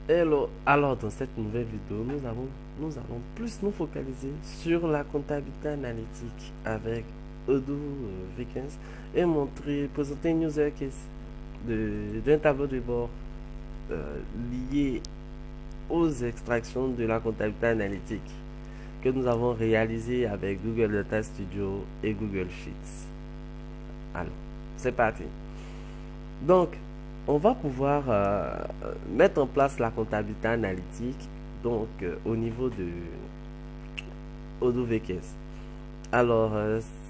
Hello. Alors, dans cette nouvelle vidéo, nous allons plus nous focaliser sur la comptabilité analytique avec Odoo V15 et présenter une user case d'un tableau de bord euh, lié aux extractions de la comptabilité analytique que nous avons réalisé avec Google Data Studio et Google Sheets. Alors, c'est parti. Donc, on va pouvoir mettre en place la comptabilité analytique au niveau de Odoo V15. Alors,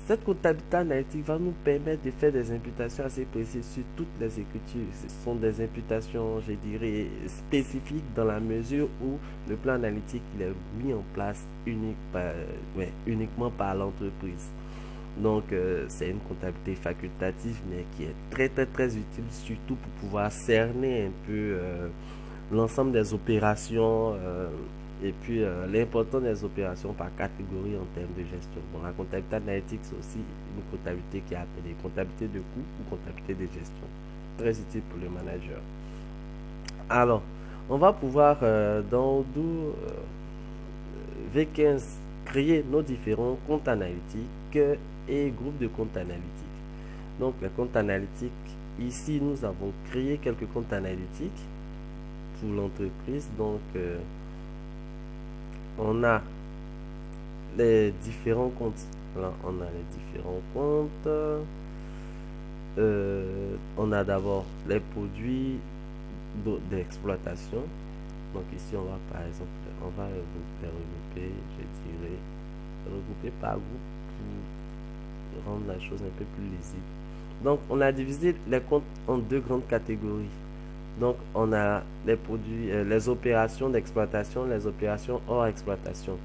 cette comptabilité analytique va nous permettre de faire des imputations assez précises sur toutes les écritures. Ce sont des imputations, je dirais, spécifiques dans la mesure où le plan analytique il est mis en place uniquement par l'entreprise. Donc, c'est une comptabilité facultative, mais qui est très utile, surtout pour pouvoir cerner un peu l'ensemble des opérations et puis l'importance des opérations par catégorie en termes de gestion. Bon, la comptabilité analytique, c'est aussi une comptabilité qui est appelée comptabilité de coût ou comptabilité de gestion. Très utile pour le manager. Alors, on va pouvoir dans Odoo V15 créer nos différents comptes analytiques et groupes de comptes analytiques. Donc, les comptes analytiques, ici, nous avons créé quelques comptes analytiques pour l'entreprise. Donc, on a les différents comptes. Là, on a les différents comptes. On a d'abord les produits d'exploitation. Donc, ici, on va par exemple, on va les regrouper, je dirais, regrouper par groupe pour rendre la chose un peu plus lisible. Donc, on a divisé les comptes en deux grandes catégories. Donc, on a les produits, les opérations d'exploitation, les opérations hors exploitation.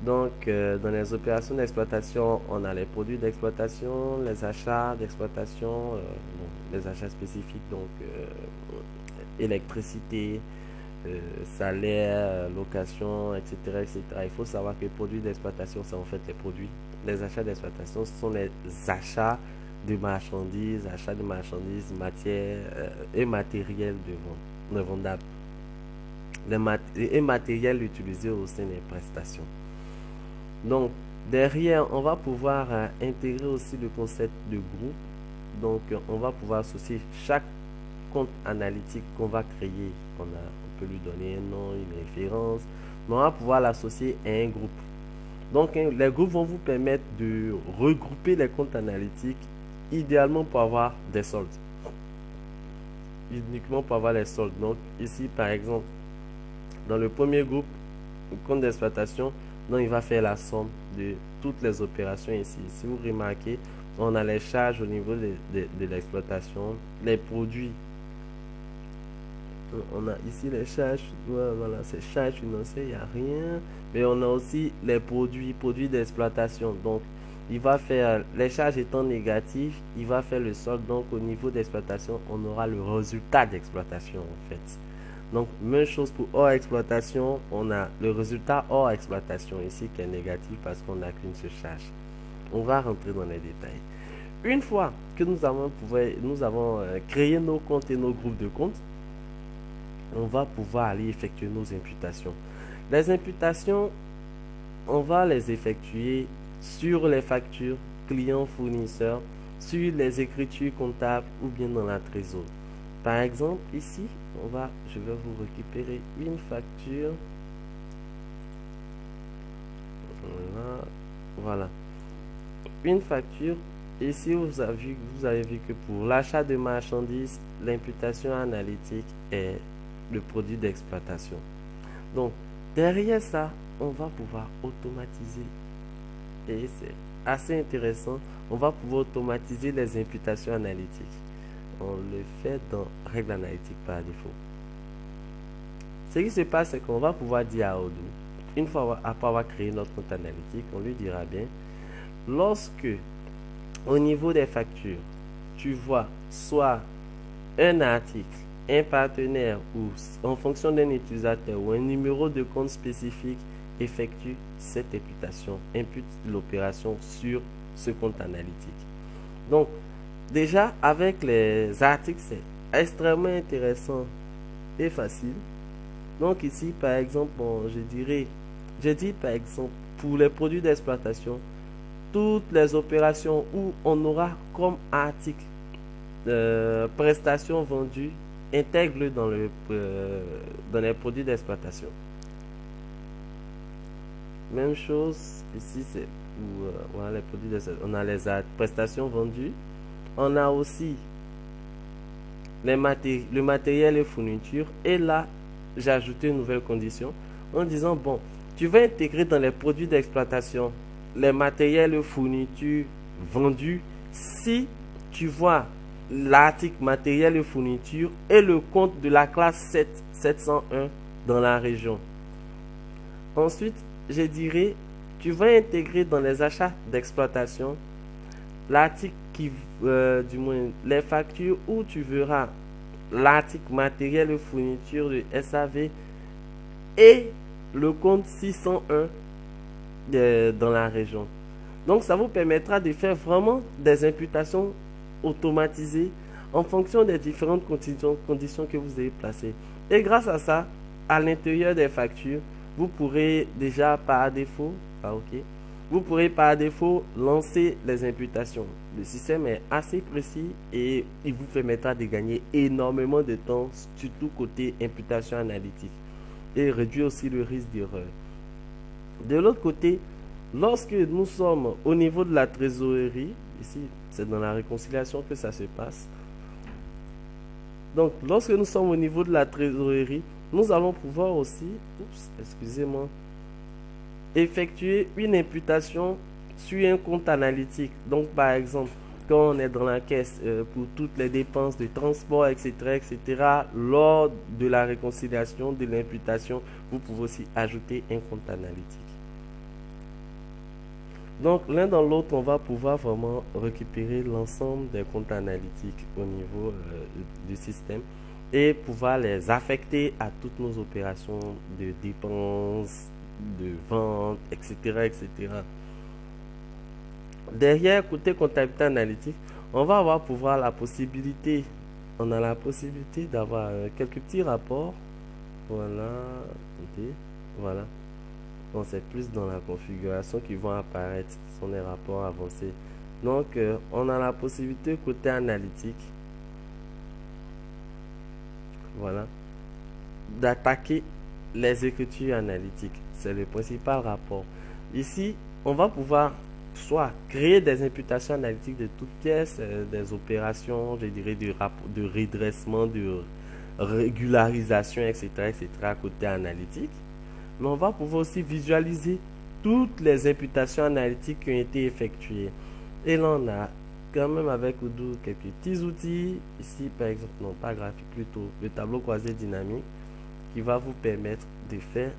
Donc, dans les opérations d'exploitation, on a les produits d'exploitation, les achats d'exploitation, les achats spécifiques, donc électricité, salaire, location, etc., etc. Il faut savoir que les produits d'exploitation, c'est en fait les produits. Les achats d'exploitation, ce sont les achats de marchandises, matières et matériel de vendable. Et matériel utilisé au sein des prestations. Donc, derrière, on va pouvoir intégrer aussi le concept de groupe. Donc, on va pouvoir associer chaque compte analytique qu'on va créer. On peut lui donner un nom, une référence, mais on va pouvoir l'associer à un groupe. Donc, les groupes vont vous permettre de regrouper les comptes analytiques, idéalement pour avoir des soldes. Uniquement pour avoir les soldes. Donc, ici, par exemple, dans le premier groupe, le compte d'exploitation, donc il va faire la somme de toutes les opérations ici. Si vous remarquez, on a les charges au niveau de l'exploitation, les produits. On a ici les charges, voilà, c'est charges financières, il n'y a rien. Mais on a aussi les produits d'exploitation. Donc, il va faire, les charges étant négatives, il va faire le solde. Donc, au niveau d'exploitation, on aura le résultat d'exploitation en fait. Donc, même chose pour hors exploitation, on a le résultat hors exploitation ici qui est négatif parce qu'on n'a qu'une seule charge. On va rentrer dans les détails. Une fois que nous avons créé nos comptes et nos groupes de comptes, on va pouvoir aller effectuer nos imputations. Les imputations, on va les effectuer sur les factures clients-fournisseurs, sur les écritures comptables ou bien dans la trésorerie. Par exemple, ici, je vais vous récupérer une facture. Voilà. Une facture. Ici, vous avez vu que pour l'achat de marchandises, l'imputation analytique est le produit d'exploitation. Donc, derrière ça, on va pouvoir automatiser. Et c'est assez intéressant. On va pouvoir automatiser les imputations analytiques. On le fait dans règle analytique par défaut. Ce qui se passe, c'est qu'on va pouvoir dire à Odoo, une fois après avoir créé notre compte analytique, on lui dira bien, lorsque au niveau des factures, tu vois soit un article, un partenaire ou en fonction d'un utilisateur ou un numéro de compte spécifique, effectue cette imputation, impute l'opération sur ce compte analytique. Donc, déjà, avec les articles, c'est extrêmement intéressant et facile. Donc ici, par exemple, j'ai dit par exemple, pour les produits d'exploitation, toutes les opérations où on aura comme article prestations vendues, intègre dans les produits d'exploitation. Même chose ici, c'est pour voilà, les produits on a les prestations vendues. On a aussi le matériel et fournitures. Et là, j'ai ajouté une nouvelle condition en disant, bon, tu vas intégrer dans les produits d'exploitation les matériels et fournitures vendus si tu vois l'article matériel et fournitures et le compte de la classe 701 dans la région. Ensuite, je dirais, tu vas intégrer dans les achats d'exploitation l'article du moins, les factures où tu verras l'article matériel et fourniture de SAV et le compte 601 dans la région. Donc, ça vous permettra de faire vraiment des imputations automatisées en fonction des différentes conditions que vous avez placées. Et grâce à ça, à l'intérieur des factures, vous pourrez déjà par défaut, vous pourrez par défaut lancer les imputations. Le système est assez précis et il vous permettra de gagner énormément de temps, surtout côté imputation analytique, et réduire aussi le risque d'erreur. De l'autre côté, lorsque nous sommes au niveau de la trésorerie, ici c'est dans la réconciliation que ça se passe. Donc lorsque nous sommes au niveau de la trésorerie, nous allons pouvoir aussi, effectuer une imputation sur un compte analytique. Donc par exemple, quand on est dans la caisse pour toutes les dépenses de transport, etc., lors de la réconciliation, de l'imputation, vous pouvez aussi ajouter un compte analytique. Donc l'un dans l'autre, on va pouvoir vraiment récupérer l'ensemble des comptes analytiques au niveau du système et pouvoir les affecter à toutes nos opérations de dépenses, de vente, etc. Derrière, côté comptabilité analytique, on va avoir la possibilité d'avoir quelques petits rapports. Voilà, voilà. Donc c'est plus dans la configuration qui vont apparaître, ce sont les rapports avancés. Donc on a la possibilité côté analytique, voilà, d'attaquer les écritures analytiques. C'est le principal rapport. Ici, on va pouvoir soit créer des imputations analytiques de toutes pièces, des opérations, je dirais, de redressement, de régularisation, etc., côté analytique. Mais on va pouvoir aussi visualiser toutes les imputations analytiques qui ont été effectuées. Et là, on a quand même avec Odoo quelques petits outils. Ici, par exemple, non pas graphique, plutôt le tableau croisé dynamique qui va vous permettre de faire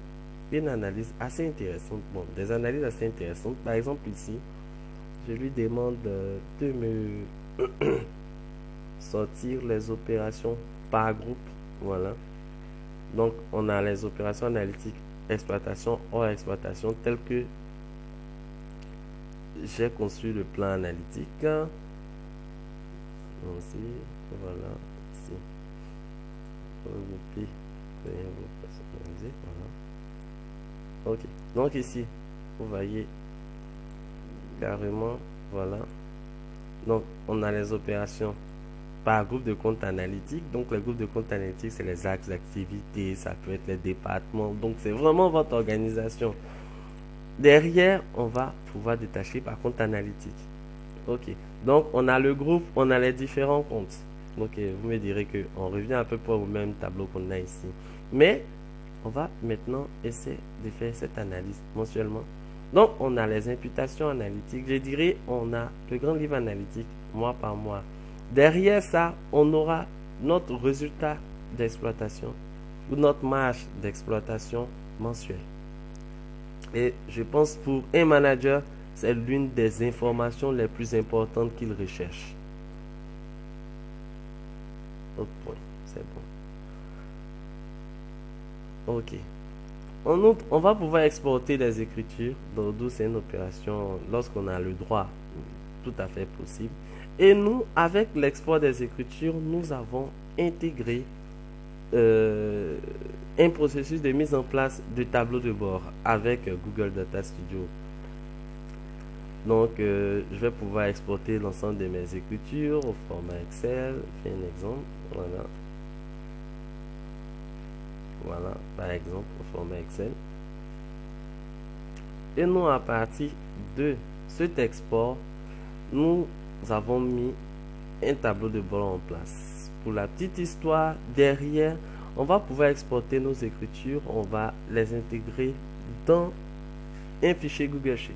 une analyse assez intéressante. Bon, des analyses assez intéressantes. Par exemple, ici, je lui demande de me sortir les opérations par groupe. Voilà. Donc, on a les opérations analytiques exploitation hors exploitation tel que j'ai conçu le plan analytique. Ici, voilà, ici. Regrouper, personnaliser, voilà. Ok, donc ici, vous voyez carrément, voilà. Donc, on a les opérations par groupe de compte analytique. Donc les groupes de compte analytique, c'est les axes d'activité, ça peut être les départements. Donc c'est vraiment votre organisation. Derrière, on va pouvoir détacher par compte analytique. Ok. Donc on a le groupe, on a les différents comptes. Ok, vous me direz que on revient à peu près au même tableau qu'on a ici. Mais on va maintenant essayer de faire cette analyse mensuellement. Donc on a les imputations analytiques. Je dirais on a le grand livre analytique mois par mois. Derrière ça, on aura notre résultat d'exploitation ou notre marge d'exploitation mensuelle. Et je pense pour un manager, c'est l'une des informations les plus importantes qu'il recherche. Autre point, c'est bon. Ok. En outre, on va pouvoir exporter des écritures, d'où c'est une opération lorsqu'on a le droit, tout à fait possible. Et nous, avec l'export des écritures, nous avons intégré un processus de mise en place de tableau de bord avec Google Data Studio. Donc, je vais pouvoir exporter l'ensemble de mes écritures au format Excel. Je fais un exemple. Voilà. Voilà, par exemple, au format Excel. Et nous, à partir de cet export, nous avons mis un tableau de bord en place. Pour la petite histoire, derrière, on va pouvoir exporter nos écritures. On va les intégrer dans un fichier Google Sheets.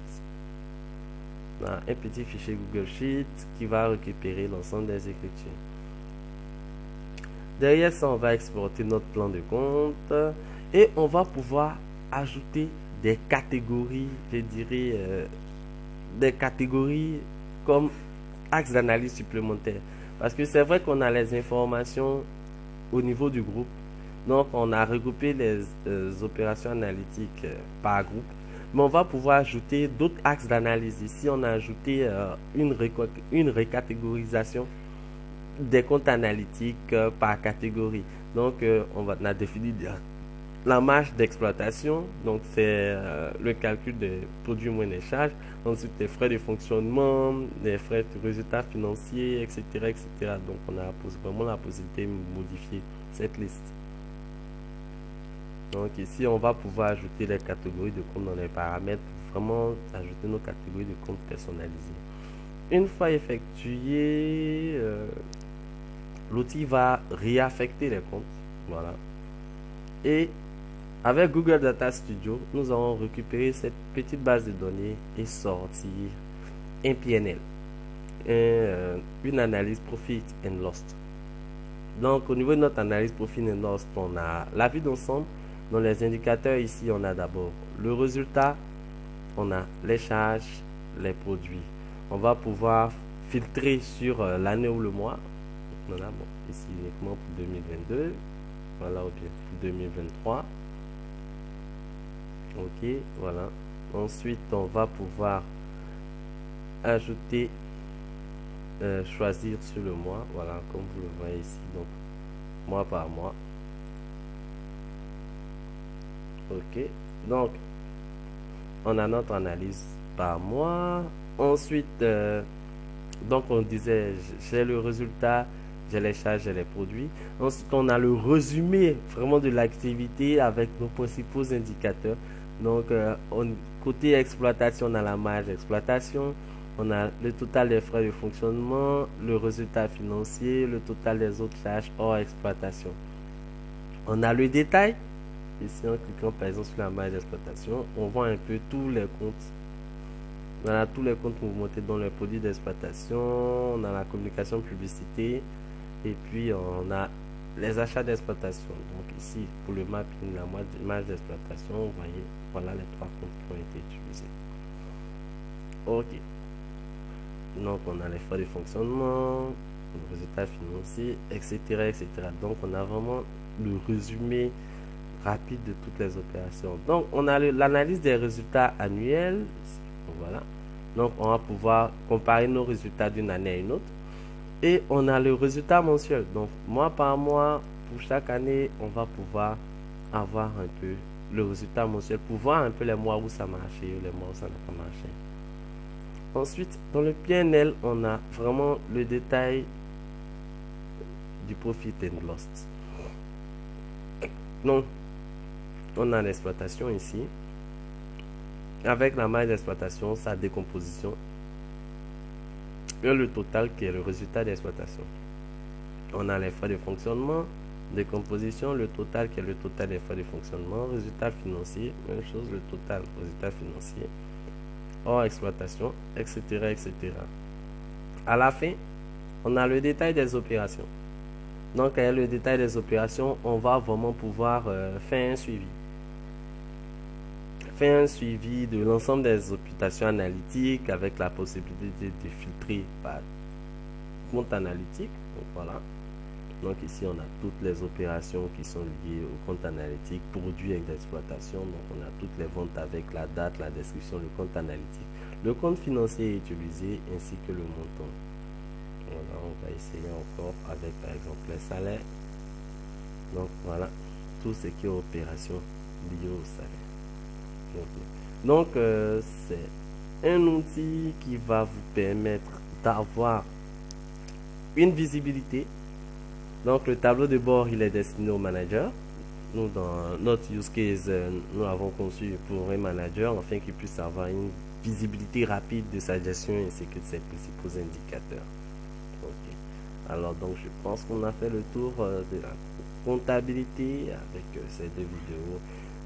Un petit fichier Google Sheets qui va récupérer l'ensemble des écritures. Derrière ça, on va exporter notre plan de compte et on va pouvoir ajouter des catégories, je dirais, des catégories comme axe d'analyse supplémentaire. Parce que c'est vrai qu'on a les informations au niveau du groupe. Donc, on a regroupé les opérations analytiques par groupe. Mais on va pouvoir ajouter d'autres axes d'analyse. Ici, on a ajouté une récatégorisation des comptes analytiques par catégorie. Donc, on a défini la marge d'exploitation. Donc, c'est le calcul des produits moins les charges. Ensuite, les frais de fonctionnement, les frais de résultats financiers, etc., etc. Donc, on a vraiment la possibilité de modifier cette liste. Donc ici, on va pouvoir ajouter les catégories de comptes dans les paramètres, vraiment ajouter nos catégories de comptes personnalisées. Une fois effectué, l'outil va réaffecter les comptes. Voilà. Et avec Google Data Studio, nous allons récupérer cette petite base de données et sortir un PNL, une analyse Profit and Loss. Donc au niveau de notre analyse Profit and Loss, on a la vue d'ensemble. Dans les indicateurs ici, on a d'abord le résultat, on a les charges, les produits. On va pouvoir filtrer sur l'année ou le mois. Voilà, bon, ici uniquement pour 2022. Voilà, ou bien pour 2023. Ok, voilà. Ensuite, on va pouvoir ajouter, choisir sur le mois. Voilà, comme vous le voyez ici. Donc, mois par mois. Ok, donc on a notre analyse par mois. Ensuite, donc on disait j'ai le résultat, j'ai les charges, j'ai les produits. Ensuite, on a le résumé vraiment de l'activité avec nos principaux indicateurs. Donc, côté exploitation, on a la marge d'exploitation, on a le total des frais de fonctionnement, le résultat financier, le total des autres charges hors exploitation. On a le détail. Ici, en cliquant par exemple sur la marge d'exploitation, on voit un peu tous les comptes. Voilà, tous les comptes mouvementés dans les produits d'exploitation. On a la communication publicité. Et puis, on a les achats d'exploitation. Donc ici, pour le mapping, la marge d'exploitation, vous voyez, voilà les trois comptes qui ont été utilisés. Ok. Donc, on a les frais de fonctionnement, le résultat financier, etc., etc. Donc, on a vraiment le résumé rapide de toutes les opérations. Donc, on a l'analyse des résultats annuels. Voilà. Donc, on va pouvoir comparer nos résultats d'une année à une autre. Et on a le résultat mensuel. Donc, mois par mois, pour chaque année, on va pouvoir avoir un peu le résultat mensuel pour voir un peu les mois où ça marchait, les mois où ça n'a pas marché. Ensuite, dans le PNL, on a vraiment le détail du profit and loss. Donc, on a l'exploitation ici. Avec la marge d'exploitation, sa décomposition. Et le total qui est le résultat d'exploitation. On a les frais de fonctionnement, décomposition, le total qui est le total des frais de fonctionnement, résultat financier, même chose, le total résultat financier, hors exploitation, etc., etc. À la fin, on a le détail des opérations. Donc, avec le détail des opérations, on va vraiment pouvoir faire un suivi. Faire un suivi de l'ensemble des opérations analytiques avec la possibilité de filtrer par compte analytique. Donc, voilà. Donc, ici, on a toutes les opérations qui sont liées au compte analytique, produits d'exploitation. Donc, on a toutes les ventes avec la date, la description, le compte analytique. Le compte financier est utilisé ainsi que le montant. Voilà, on va essayer encore avec par exemple les salaires. Donc voilà, tout ce qui est opération liée au salaire. Ok. Donc, c'est un outil qui va vous permettre d'avoir une visibilité. Donc, le tableau de bord, il est destiné au manager. Nous, dans notre use case, nous l'avons conçu pour un manager afin qu'il puisse avoir une visibilité rapide de sa gestion ainsi que de ses principaux indicateurs. Ok. Alors, donc, je pense qu'on a fait le tour de la comptabilité avec ces deux vidéos.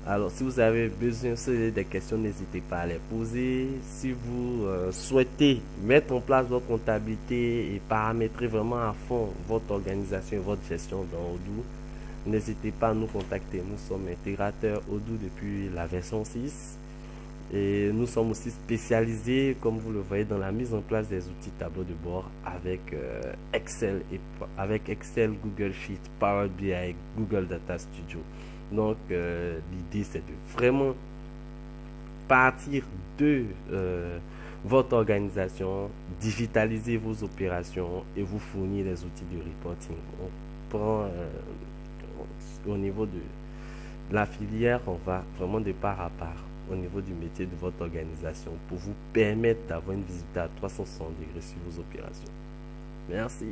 Alors, si vous avez besoin des questions, n'hésitez pas à les poser. Si vous souhaitez mettre en place votre comptabilité et paramétrer vraiment à fond votre organisation et votre gestion dans Odoo, n'hésitez pas à nous contacter. Nous sommes intégrateurs Odoo depuis la version 6. Et nous sommes aussi spécialisés, comme vous le voyez, dans la mise en place des outils tableau de bord avec Excel, Google Sheet, Power BI, Google Data Studio. Donc, l'idée, c'est de vraiment partir de votre organisation, digitaliser vos opérations et vous fournir les outils de reporting. On prend au niveau de la filière, on va vraiment de part à part au niveau du métier de votre organisation pour vous permettre d'avoir une visibilité à 360 degrés sur vos opérations. Merci.